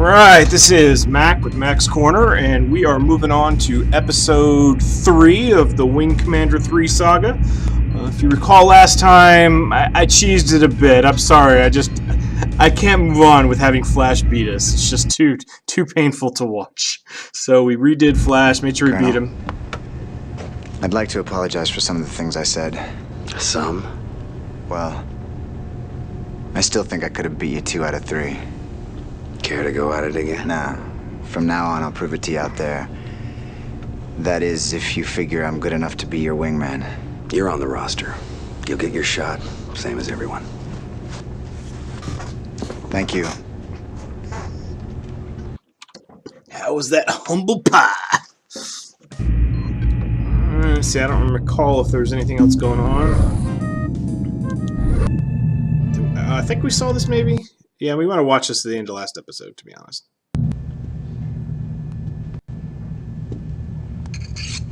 Alright, this is Mac with Mac's Corner, and we are moving on to episode 3 of the Wing Commander 3 saga. If you recall last time, I cheesed it a bit. I'm sorry, I can't move on with having Flash beat us. It's just too painful to watch. So we redid Flash, made sure we beat him. I'd like to apologize for some of the things I said. Some? Well, I still think I could have beat you 2 out of 3. Care to go at it again? Nah. From now on, I'll prove it to you out there. That is, if you figure I'm good enough to be your wingman. You're on the roster. You'll get your shot, same as everyone. Thank you. How was that humble pie? See, I don't recall if there's anything else going on. I think we saw this, maybe? Yeah, we want to watch this to the end of the last episode, to be honest.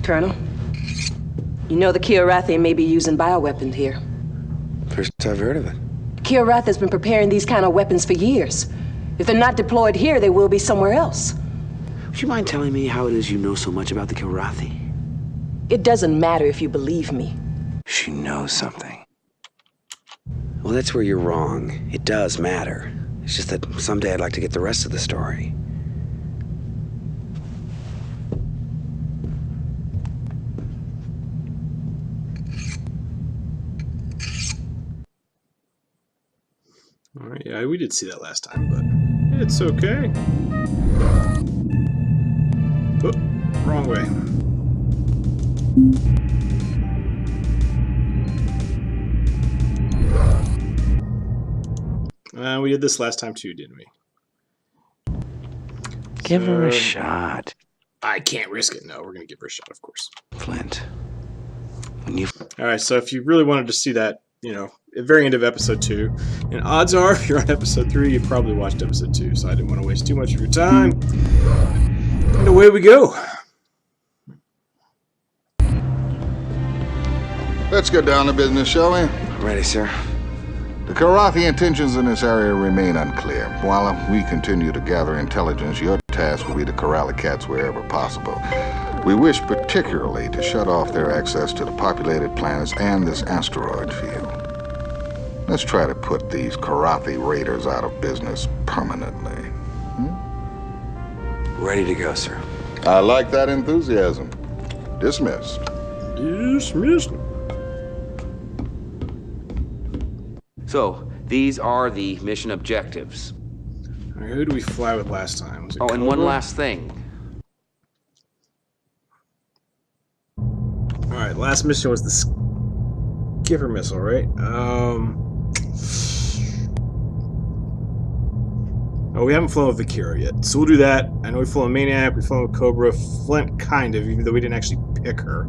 Colonel, you know the Kilrathi may be using bioweapons here. First I've heard of it. Kilrathi has been preparing these kind of weapons for years. If they're not deployed here, they will be somewhere else. Would you mind telling me how it is you know so much about the Kilrathi? It doesn't matter if you believe me. She knows something. Well, that's where you're wrong. It does matter. It's just that someday I'd like to get the rest of the story. Alright, yeah, we did see that last time, but it's okay. Oh, wrong way. We did this last time too, didn't we? Give her a shot. I can't risk it. No, we're going to give her a shot, of course. Flint. When you... Alright, so if you really wanted to see that, you know, at the very end of episode 2, and odds are, if you're on episode 3, you probably watched episode 2, so I didn't want to waste too much of your time. And away we go. Let's get down to business, shall we? Ready, sir. The Kilrathi intentions in this area remain unclear. While we continue to gather intelligence, your task will be to corral the cats wherever possible. We wish particularly to shut off their access to the populated planets and this asteroid field. Let's try to put these Kilrathi raiders out of business permanently. Ready to go, sir. I like that enthusiasm. Dismissed. Dismissed. So, these are the mission objectives. All right, who did we fly with last time? Was it and one last thing. Alright, last mission was the Skipper missile, right? Oh, we haven't flown with Vakira yet, so we'll do that. I know we've flown with Maniac, we've flown with Cobra, Flint, kind of, even though we didn't actually pick her.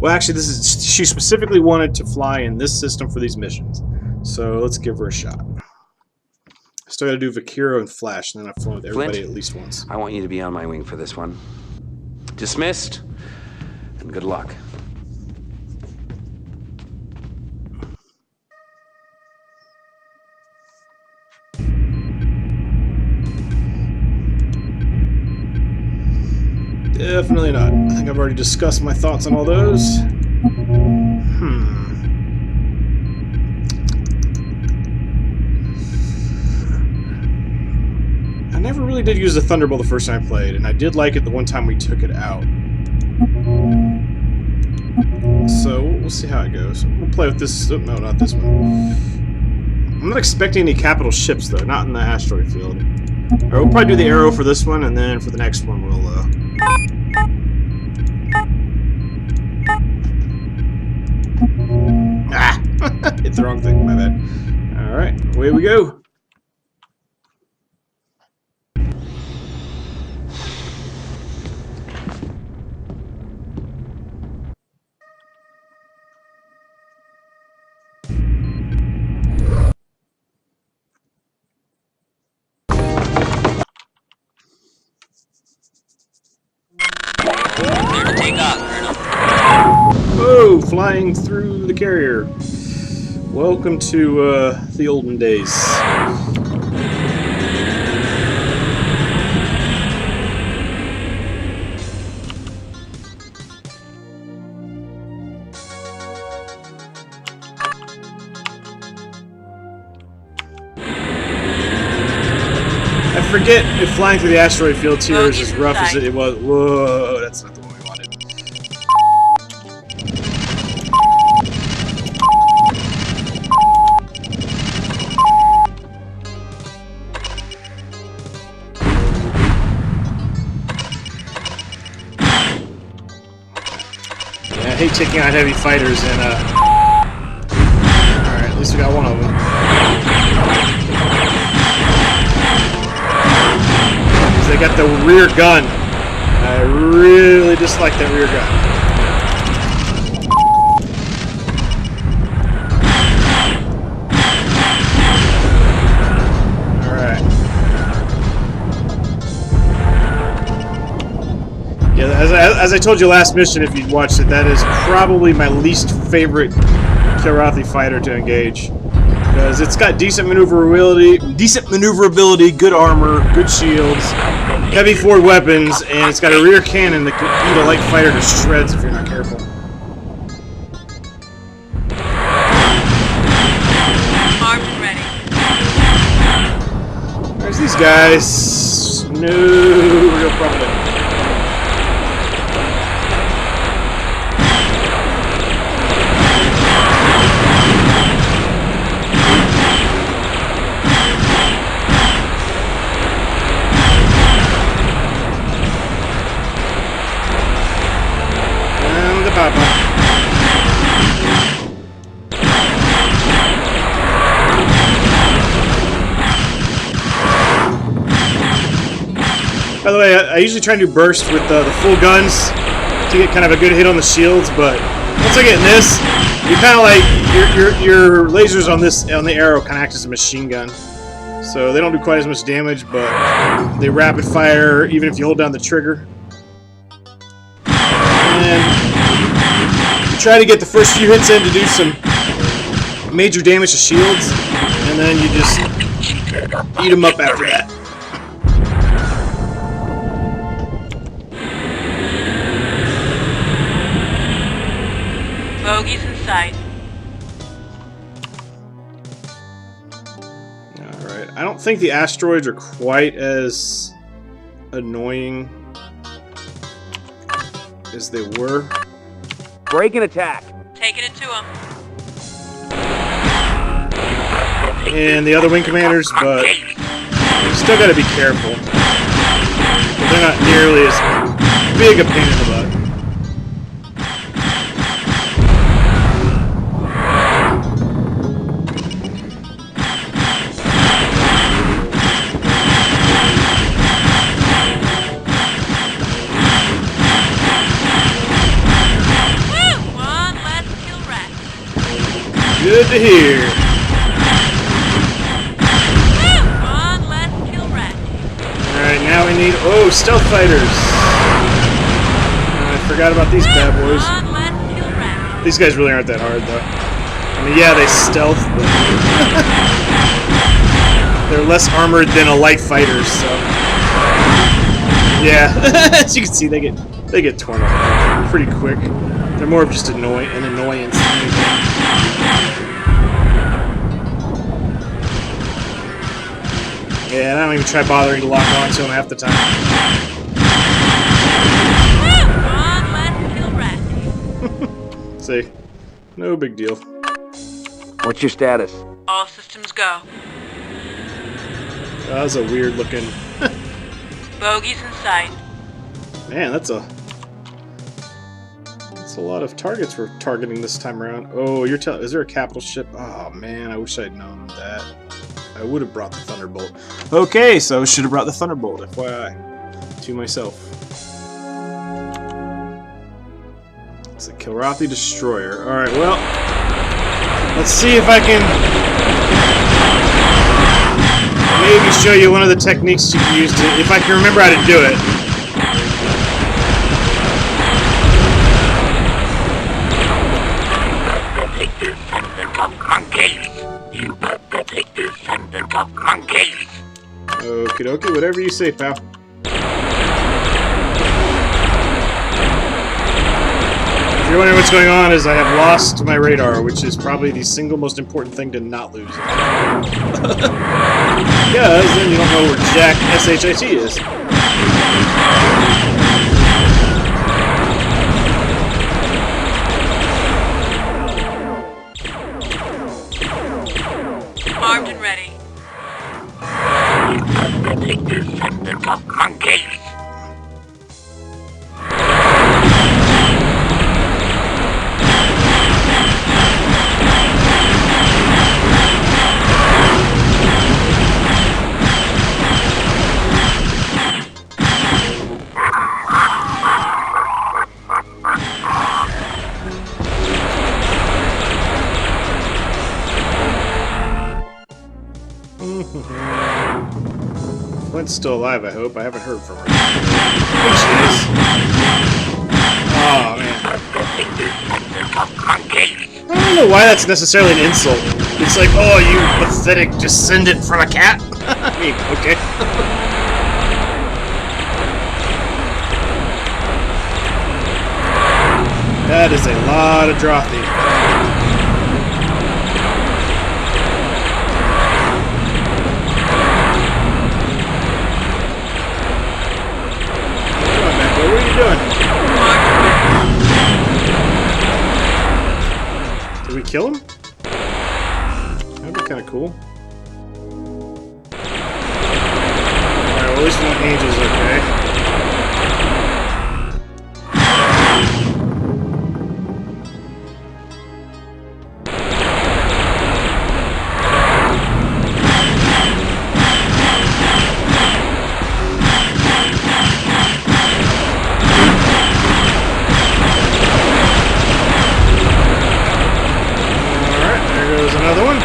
Well, actually, she specifically wanted to fly in this system for these missions. So let's give her a shot. Still got to do Vakira and Flash, and then I've flown with everybody Flint, at least once. I want you to be on my wing for this one. Dismissed, and good luck. Definitely not. I think I've already discussed my thoughts on all those. I never really did use the Thunderbolt the first time I played, and I did like it the one time we took it out. So, we'll see how it goes. We'll play with this... Oh, no, not this one. I'm not expecting any capital ships, though. Not in the asteroid field. Alright, we'll probably do the arrow for this one, and then for the next one we'll, Ah! Hit the wrong thing, my bad. Alright, away we go. Whoa, flying through the carrier. Welcome to the olden days. forget if flying through the asteroid fields here is as rough as it was. Whoa, that's not the one we wanted. Yeah, I hate taking on heavy fighters and Alright, at least we got one of them. They got the rear gun. I really dislike that rear gun. Alright. Yeah, as I told you last mission, if you watched it, that is probably my least favorite Kilrathi fighter to engage. Because it's got decent maneuverability, good armor, good shields, heavy forward weapons, and it's got a rear cannon that could eat a light fighter to shreds if you're not careful. Armed and ready. There's these guys. No real problem. By the way, I usually try to do burst with the full guns to get kind of a good hit on the shields, but once I get in this, you kind of like your lasers on the arrow kind of act as a machine gun, so they don't do quite as much damage, but they rapid fire even if you hold down the trigger. And you try to get the first few hits in to do some major damage to shields, and then you just eat them up after that. Bogeys in sight. Alright, I don't think the asteroids are quite as annoying as they were. Break and attack. Taking it to him. And the other wing commanders, but you still gotta be careful. They're not nearly as big a pain in the butt. Good to hear. One less Kilrathi. Alright, now we need... Oh, stealth fighters! I forgot about these bad boys. One less Kilrathi. These guys really aren't that hard, though. I mean, yeah, they stealth, but... they're less armored than a light fighter, so... Yeah, as you can see, they get torn up pretty quick. They're more of just an annoyance than anything. Yeah, and I don't even try bothering to lock on to them half the time. One less Kilrathi. See, no big deal. What's your status? All systems go. That was a weird looking... Bogeys in sight. Man, that's a lot of targets we're targeting this time around. Oh, you're telling... Is there a capital ship? Oh, man, I wish I'd known that. I would have brought the Thunderbolt. Okay, so I should have brought the Thunderbolt, FYI. To myself. It's a Kilrathi Destroyer. Alright, well... Let's see if I can... maybe show you one of the techniques you can use to... if I can remember how to do it. Okie dokie, whatever you say, pal. you're wondering what's going on, is I have lost my radar, which is probably the single most important thing to not lose. Because then you don't know where Jack SHIT is. Armed and ready. Flint's still alive, I hope. I haven't heard from her. There she is. Oh, man. I don't know why that's necessarily an insult. It's like, oh, you pathetic descendant from a cat? I mean, okay. That is a lot of Kilrathi. What are you doing? Did we kill him? That'd be kind of cool. Alright, well, at least one angel's okay. Another one.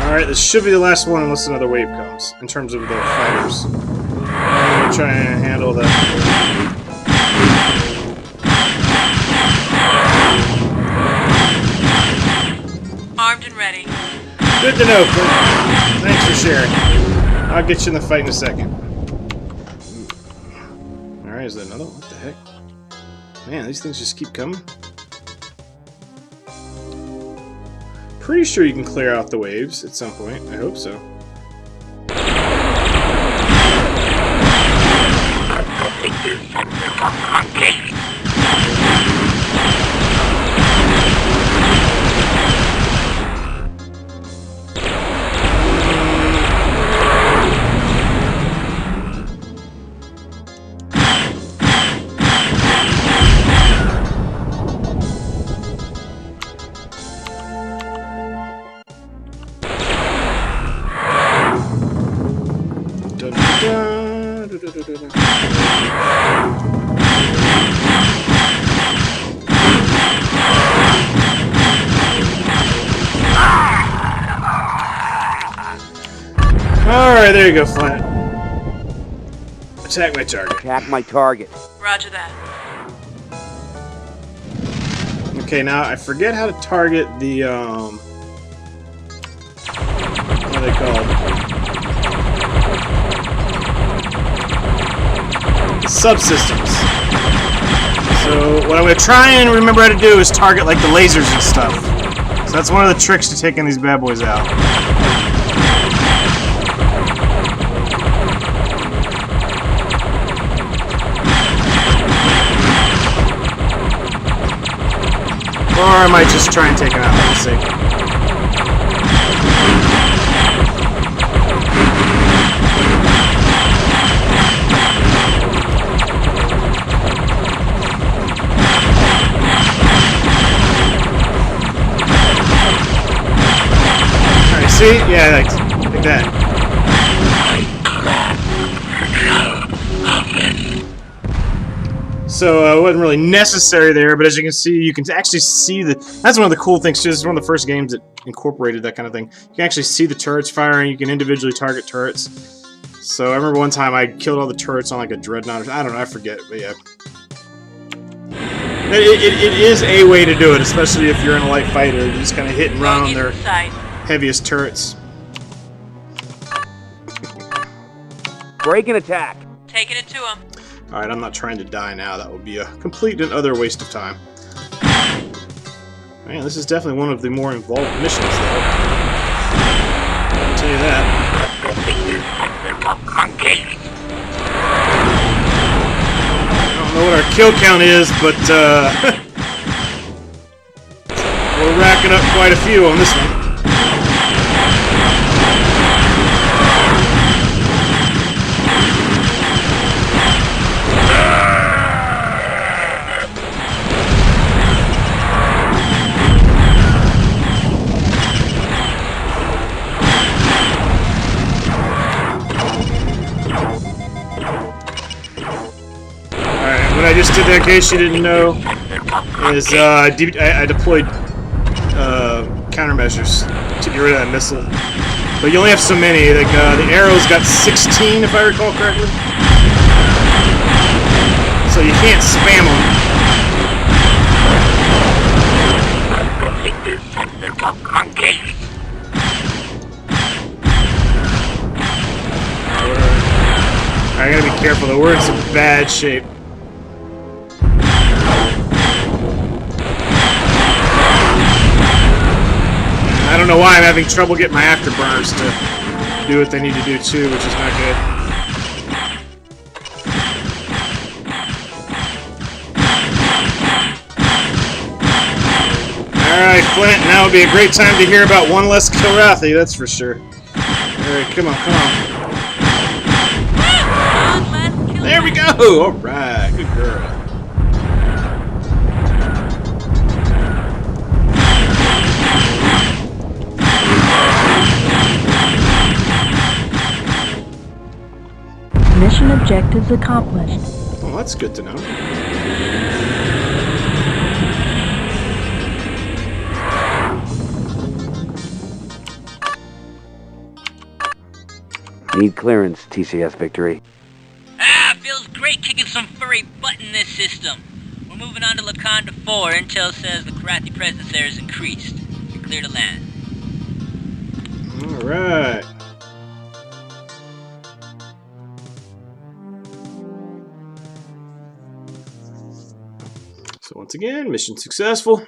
Alright, this should be the last one unless another wave comes, in terms of the fighters. I'm gonna try and handle that. Armed and ready. Good to know, Clint. Thanks for sharing. I'll get you in the fight in a second. Alright, is there another one? What the heck? Man, these things just keep coming. Pretty sure you can clear out the waves at some point. I hope so. Alright, there you go, Flint. Attack my target. Attack my target. Roger that. Okay, now I forget how to target the, what are they called? The subsystems. So, what I'm going to try and remember how to do is target, like, the lasers and stuff. So that's one of the tricks to taking these bad boys out. Or I might just try and take him out. Let's see. Alright, see? Yeah, like that. So it wasn't really necessary there, but as you can see, you can actually see the... That's one of the cool things, too. This is one of the first games that incorporated that kind of thing. You can actually see the turrets firing. You can individually target turrets. So I remember one time I killed all the turrets on like a dreadnought. I don't know, I forget, but yeah. It is a way to do it, especially if you're in a light fighter. You just kind of hit and run on their heaviest turrets. Break and attack. Taking it to him. Alright, I'm not trying to die now. That would be a complete and utter waste of time. Man, this is definitely one of the more involved missions, though. I'll tell you that. I don't know what our kill count is, but we're racking up quite a few on this one. What I just did there, in case you didn't know, is I deployed countermeasures to get rid of that missile. But you only have so many. Like, the arrows got 16, if I recall correctly. So you can't spam them. I gotta be careful though, we're in some bad shape. I don't know why I'm having trouble getting my afterburners to do what they need to do too, which is not good. Alright, Flint, now would be a great time to hear about one less Kilrathi, that's for sure. Alright, come on, come on. There we go! Alright, good girl. Mission objectives accomplished. Well, that's good to know. Need clearance, TCS Victory. Ah, feels great kicking some furry butt in this system. We're moving on to Laconda 4. Intel says the Kilrathi presence there is increased. You're clear to land. Alright. So once again, mission successful.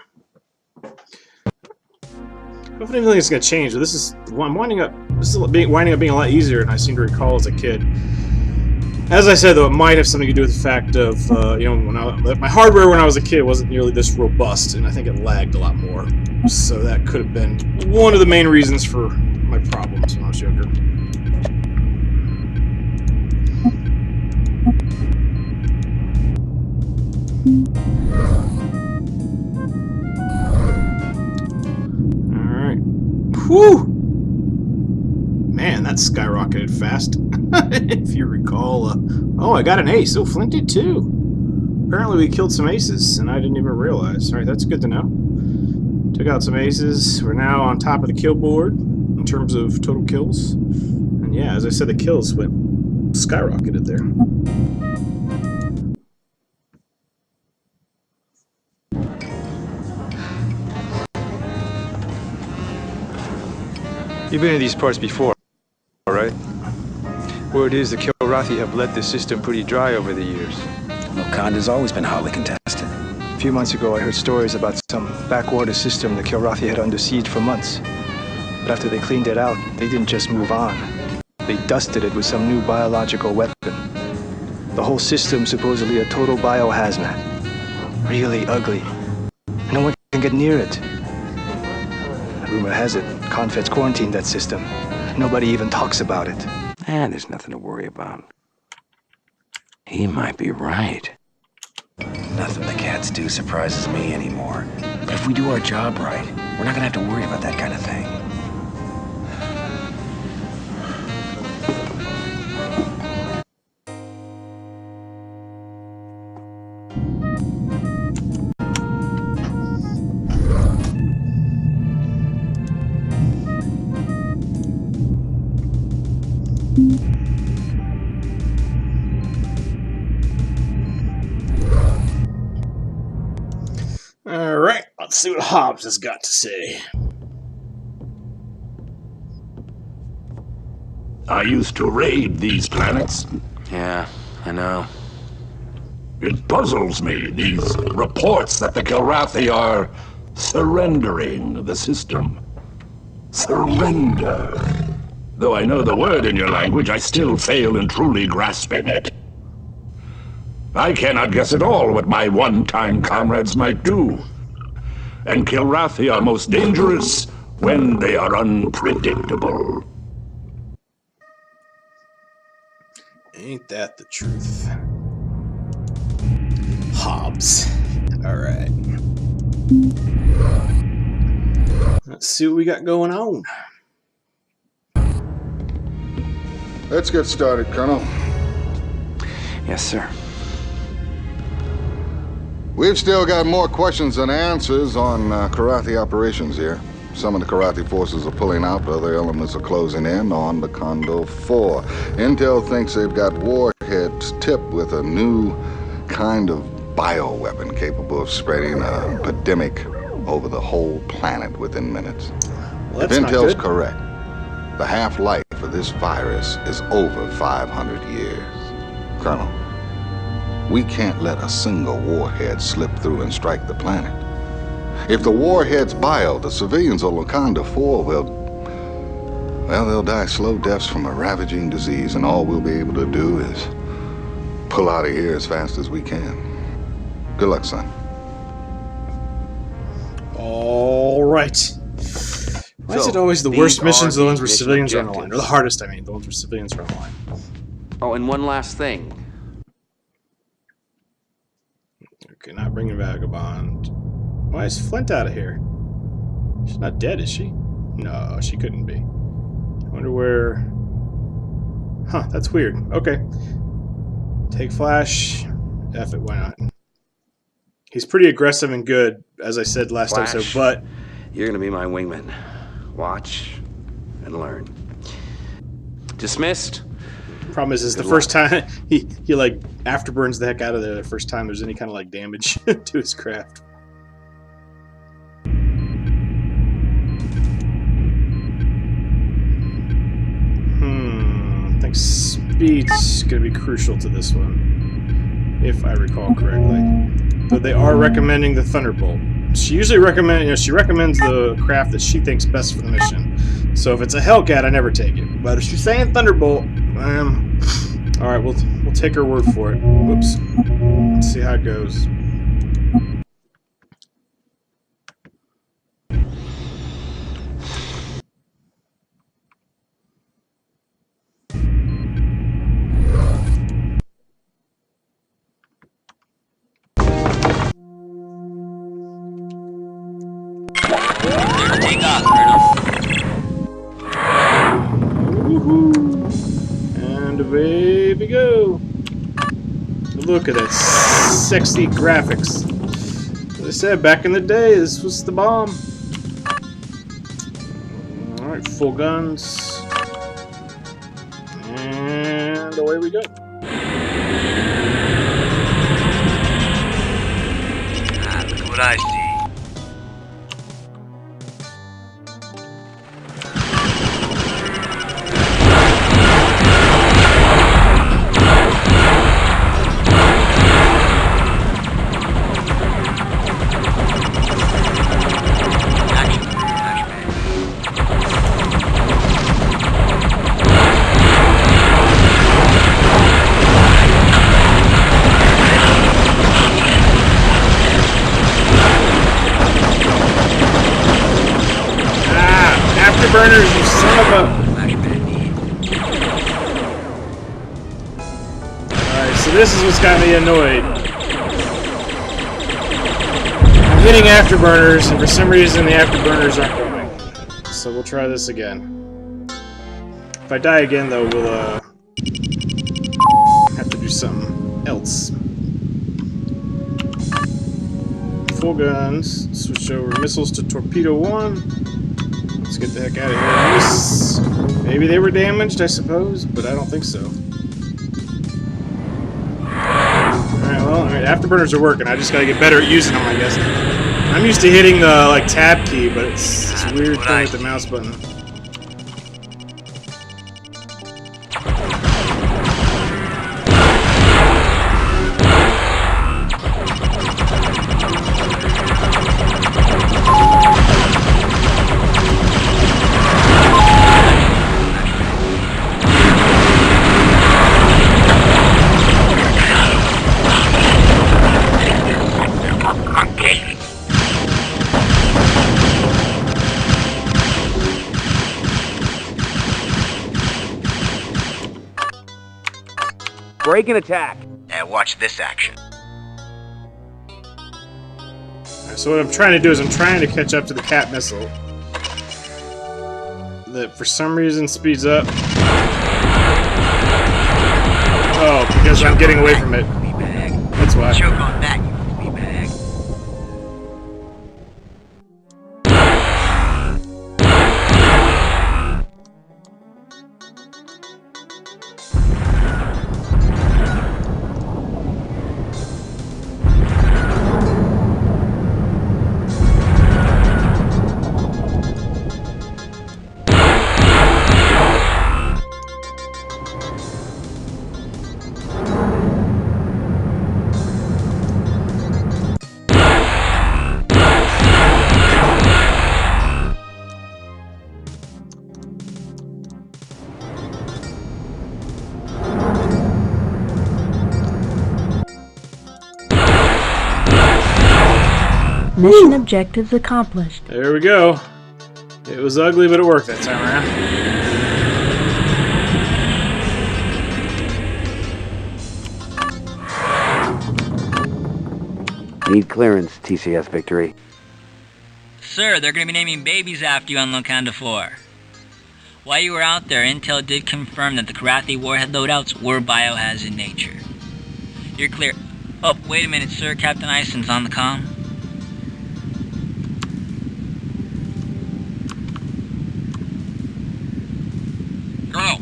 I don't think it's going to change, but this is winding up being a lot easier than I seem to recall as a kid. As I said, though, it might have something to do with the fact of you know, my hardware when I was a kid wasn't nearly this robust, and I think it lagged a lot more. So that could have been one of the main reasons for my problems when I was younger. Alright. Whew! Man, that skyrocketed fast. If you recall. Oh, I got an ace. Oh, Flint did too. Apparently we killed some aces, and I didn't even realize. Alright, that's good to know. Took out some aces. We're now on top of the kill board in terms of total kills. And yeah, as I said, the kills went skyrocketed there. You've been in these parts before, right? Word is the Kilrathi have let the system pretty dry over the years. Laconda's always been hotly contested. A few months ago, I heard stories about some backwater system the Kilrathi had under siege for months. But after they cleaned it out, they didn't just move on. They dusted it with some new biological weapon. The whole system supposedly a total biohazmat. Really ugly. No one can get near it. Rumor has it, Confed's quarantined that system. Nobody even talks about it. And there's nothing to worry about. He might be right. Nothing the cats do surprises me anymore. But if we do our job right, we're not gonna have to worry about that kind of thing. Alright, let's see what Hobbs has got to say. I used to raid these planets. Yeah, I know. It puzzles me, these reports that the Kilrathi are surrendering the system. Surrender. Though I know the word in your language, I still fail in truly grasping it. I cannot guess at all what my one-time comrades might do. And Kilrathi are most dangerous when they are unpredictable. Ain't that the truth? Hobbs. Alright. Let's see what we got going on. Let's get started, Colonel. Yes, sir. We've still got more questions than answers on Kilrathi operations here. Some of the Kilrathi forces are pulling out, but other elements are closing in on the Kondo 4. Intel thinks they've got warheads tipped with a new kind of bioweapon capable of spreading a pandemic over the whole planet within minutes. Well, if Intel's correct, the half-life of this virus is over 500 years. Colonel, we can't let a single warhead slip through and strike the planet. If the warhead's bio, the civilians on Wakanda 4 they'll die slow deaths from a ravaging disease, and all we'll be able to do is pull out of here as fast as we can. Good luck, son. All right. Why is it always the worst missions, the ones where civilians are on the line? Or the hardest, I mean, the ones where civilians are on the line. Oh, and one last thing. Okay, not bringing Vagabond. Why is Flint out of here? She's not dead, is she? No, she couldn't be. I wonder where... Huh, that's weird. Okay. Take Flash. F it, why not? He's pretty aggressive and good, as I said last episode, but... You're gonna be my wingman. Watch and learn. Dismissed. Problem is the first time he like afterburns the heck out of there the first time there's any kind of like damage to his craft. I think speed's gonna be crucial to this one, if I recall correctly. But they are recommending the Thunderbolt. She usually recommends, she recommends the craft that she thinks best for the mission. So if it's a Hellcat, I never take it. But if she's saying Thunderbolt, all right, we'll take her word for it. Whoops. Let's see how it goes. Take off, Colonel. And away we go. Look at that sexy graphics. As I said, back in the day, this was the bomb. Alright, full guns. And away we go. Look at what I see. Burners, you son of a... Alright, so this is what's got me annoyed. I'm hitting afterburners, and for some reason the afterburners aren't going. So we'll try this again. If I die again, though, we'll have to do something else. Full guns. Switch over missiles to torpedo 1. Let's get the heck out of here. Maybe they were damaged, I suppose, but I don't think so. Alright, well, afterburners are working. I just gotta get better at using them, I guess. I'm used to hitting the like tab key, but it's this weird thing with the mouse button. Break and attack. And watch this action. So what I'm trying to do is I'm trying to catch up to the cat missile. That for some reason speeds up. Oh, because I'm getting away from it. That's why. Choke on that, you bag. Mission objectives accomplished. There we go. It was ugly, but it worked that time around. Need clearance, TCS Victory. Sir, they're gonna be naming babies after you on Wakanda 4. While you were out there, Intel did confirm that the Kilrathi warhead loadouts were biohazard in nature. You're clear. Oh, wait a minute, sir. Captain Ison's on the comm. Colonel,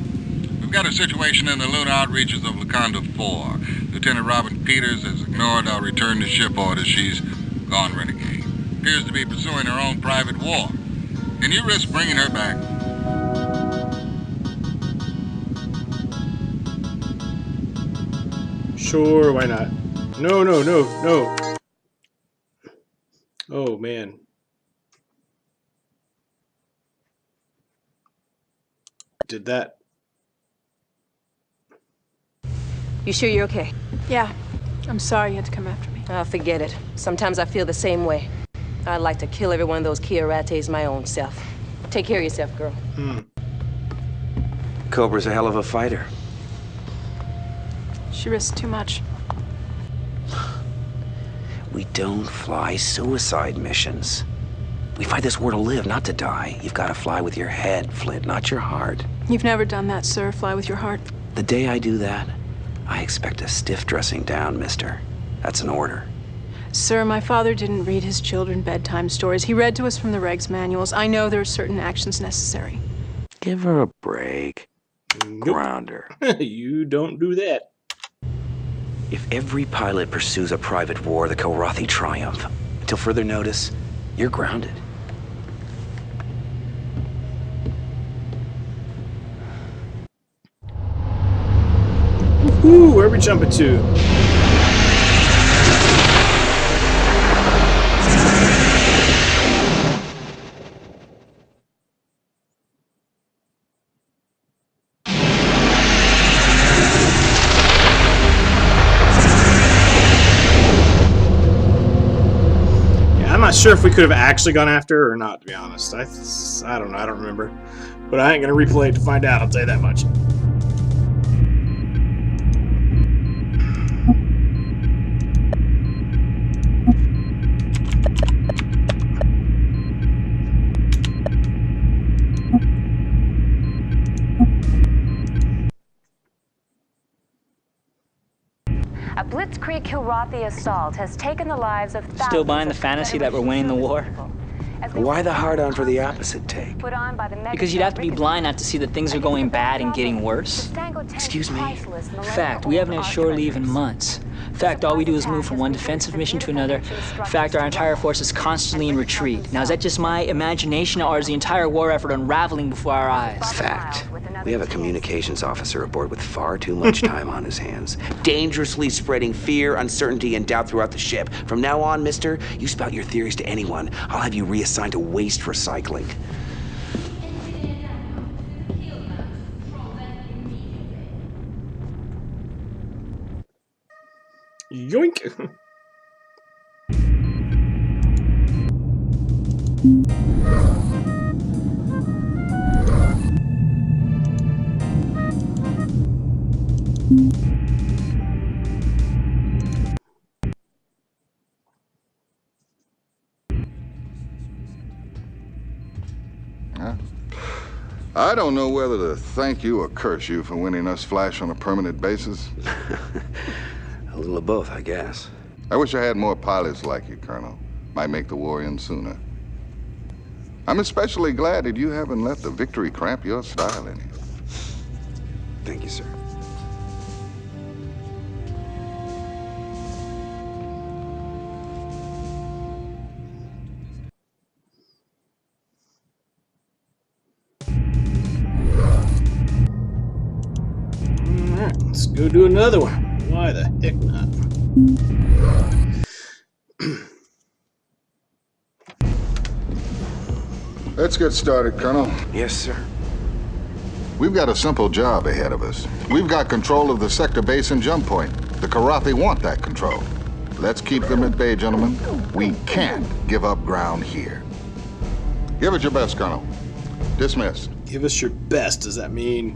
we've got a situation in the lunar outreaches of Wakanda 4. Lieutenant Robin Peters has ignored our return to ship orders. She's gone renegade. Appears to be pursuing her own private war. Can you risk bringing her back? Sure, why not? No, no, no, no. Oh, man. Did that. You sure you're okay? Yeah. I'm sorry you had to come after me. Oh, forget it. Sometimes I feel the same way. I'd like to kill every one of those Kilrathis my own self. Take care of yourself, girl. Cobra's a hell of a fighter. She risked too much. We don't fly suicide missions. We fight this war to live, not to die. You've got to fly with your head, Flint, not your heart. You've never done that, sir. Fly with your heart. The day I do that, I expect a stiff dressing down, mister. That's an order. Sir, my father didn't read his children bedtime stories. He read to us from the regs manuals. I know there are certain actions necessary. Give her a break. Nope. Ground her. You don't do that. If every pilot pursues a private war, the Kilrathi triumph. Until further notice, you're grounded. Woohoo! Where are we jumping to? I'm not sure if we could have actually gone after her or not, to be honest. I don't know, I don't remember. But I ain't gonna replay it to find out, I'll tell you that much. A blitzkrieg Kilrathi assault has taken the lives of thousands. Still buying the fantasy that we're winning the war? Why the hard-on for the opposite take? Because you'd have to be blind not to see that things are going bad and getting worse. Excuse me? Fact, we haven't had shore leave in months. In fact, all we do is move from one defensive mission to another. In fact, our entire force is constantly in retreat. Now, is that just my imagination, or is the entire war effort unraveling before our eyes? Fact. We have a communications officer aboard with far too much time on his hands, dangerously spreading fear, uncertainty, and doubt throughout the ship. From now on, mister, you spout your theories to anyone. I'll have you reassigned to waste recycling. Yoink! I don't know whether to thank you or curse you for winning us Flash on a permanent basis. A little of both, I guess. I wish I had more pilots like you, Colonel. Might make the war end sooner. I'm especially glad that you haven't let the victory cramp your style any. Thank you, sir. Alright, let's go do another one. Why the heck not? Let's get started, Colonel. Yes, sir. We've got a simple job ahead of us. We've got control of the sector base and jump point. The Kilrathi want that control. Let's keep them at bay, gentlemen. We can't give up ground here. Give it your best, Colonel. Dismissed. Give us your best. Does that mean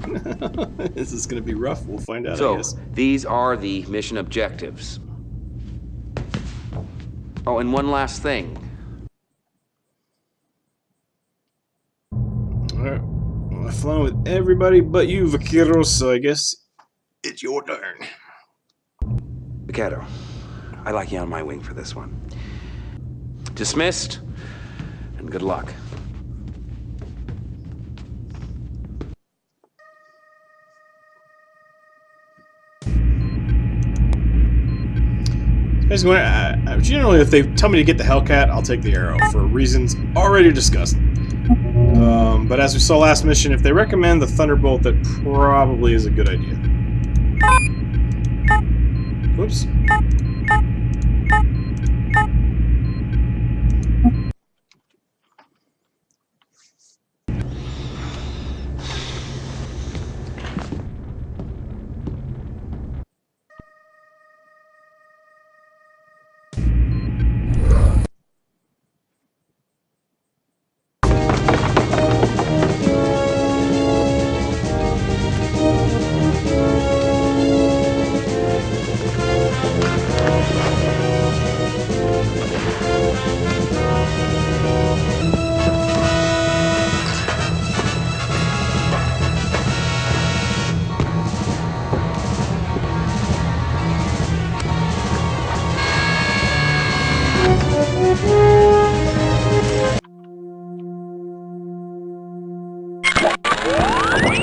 this is going to be rough? We'll find out, I So, guess. these are the mission objectives. Oh, and one last thing. Alright. Well, I've flown with everybody but you, Vaqueros, so I guess it's your turn. Vaquero, I'd like you on my wing for this one. Dismissed, and good luck. Basically, generally, if they tell me to get the Hellcat, I'll take the Arrow for reasons already discussed. But as we saw last mission, if they recommend the Thunderbolt, that probably is a good idea. Whoops.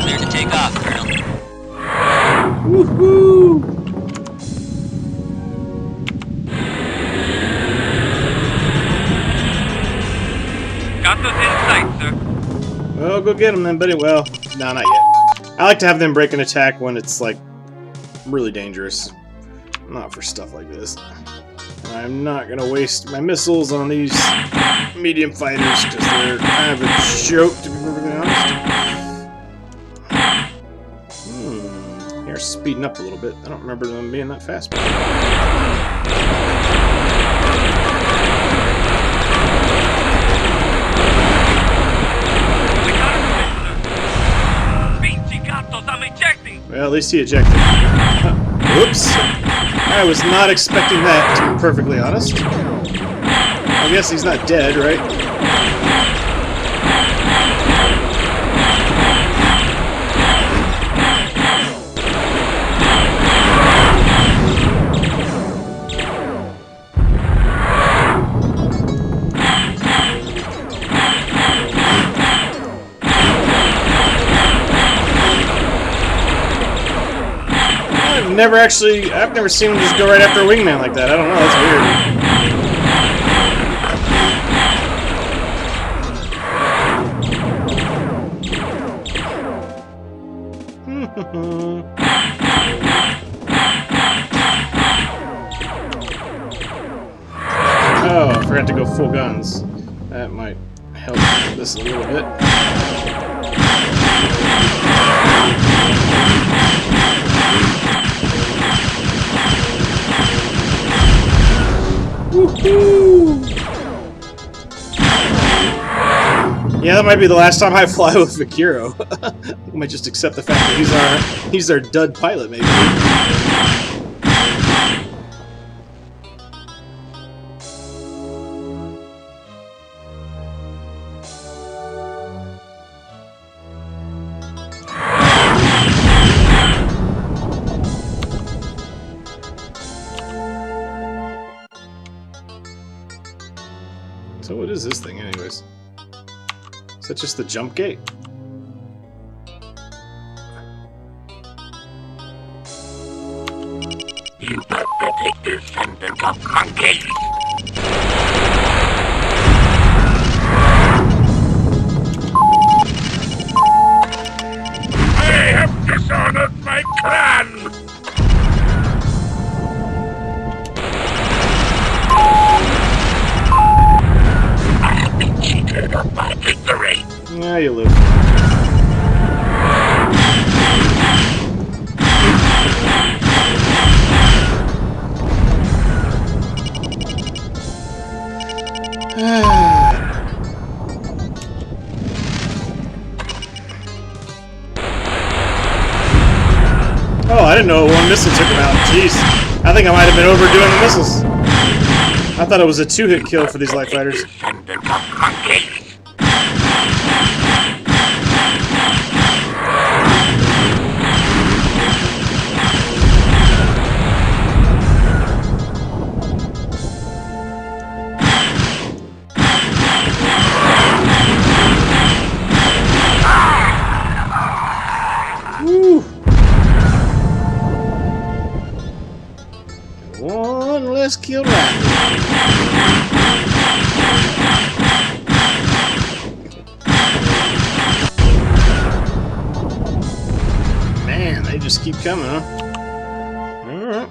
Clear to take off, Colonel. Woohoo! Got those in sight, sir. Well, go get them then, buddy. Well, no, not yet. I like to have them break an attack when it's, like, really dangerous. Not for stuff like this. I'm not gonna waste my missiles on these medium fighters, because they're kind of a joke, to be perfectly honest. They're speeding up a little bit. I don't remember them being that fast. Well, at least he ejected. Whoops. I was not expecting that, to be perfectly honest. I guess he's not dead, right? I've never seen him just go right after a wingman like that. I don't know, that's weird. Oh, I forgot to go full guns. That might help this a little bit. Woohoo! Yeah, that might be the last time I fly with Vakiro. I might just accept the fact that he's our dud pilot, maybe. So what is this thing, anyways? Is that just the jump gate? You better take this and become monkey. I have dishonored my clan! Of my victory. Yeah, you lose. Oh, I didn't know one missile took him out. Jeez. I think I might have been overdoing the missiles. I thought it was a 2-hit kill for these light fighters. Woo. One less Kilrathi. Man, they just keep coming, huh? Alright.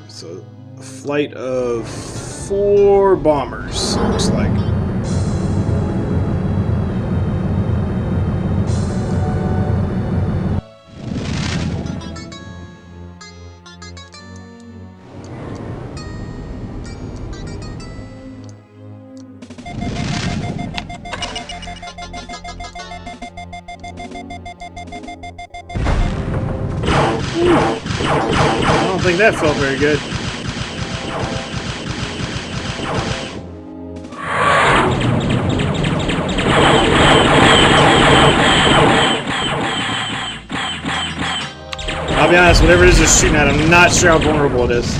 So, a flight of 4 bombers, looks like. I don't think that felt very good. I'll be honest, whatever it is they're shooting at, I'm not sure how vulnerable it is.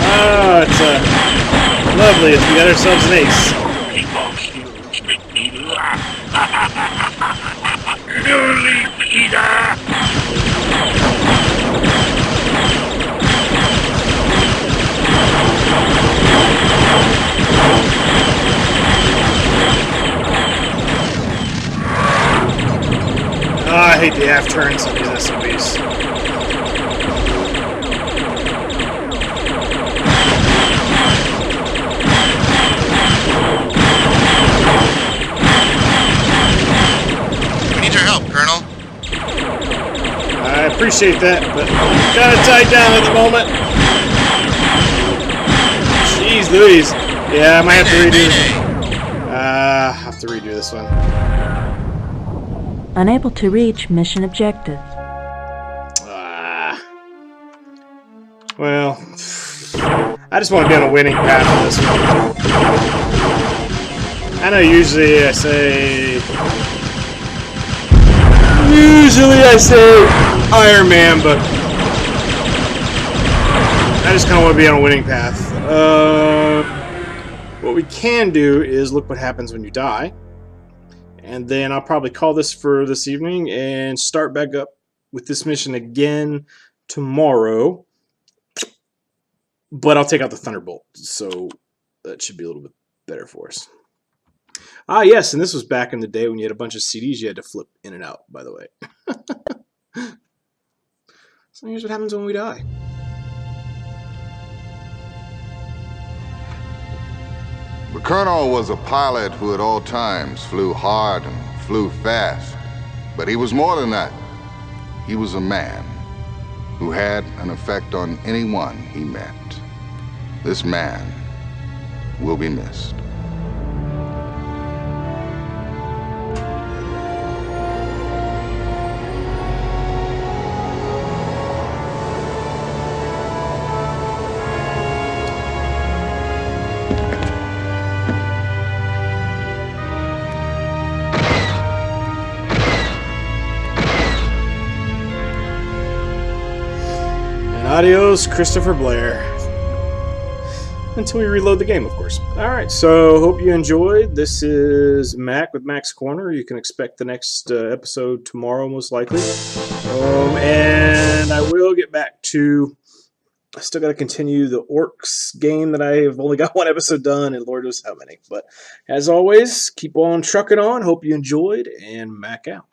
Oh, it's lovely. We got ourselves an ace. Newly, Peter! Oh, I hate the aft turns on these SUVs. We need your help, Colonel. I appreciate that, but kind of tied down at the moment. Jeez Louise. Yeah, I might have to redo this one. I have to redo this one. Unable to reach mission objective. Well, I just want to be on a winning path for this one. I know usually I say Iron Man, but I just kind of want to be on a winning path. What we can do is look what happens when you die. And then I'll probably call this for this evening and start back up with this mission again tomorrow. But I'll take out the Thunderbolt, so that should be a little bit better for us. Ah, yes, and this was back in the day when you had a bunch of CDs you had to flip in and out, by the way. So here's what happens when we die. The Colonel was a pilot who at all times flew hard and flew fast. But he was more than that. He was a man who had an effect on anyone he met. This man will be missed. Adios, Christopher Blair. Until we reload the game, of course. Alright, so hope you enjoyed. This is Mac with Mac's Corner. You can expect the next episode tomorrow, most likely. And I will get back to... I still got to continue the Orcs game that I have only got one episode done, and Lord knows how many. But as always, keep on trucking on. Hope you enjoyed, and Mac out.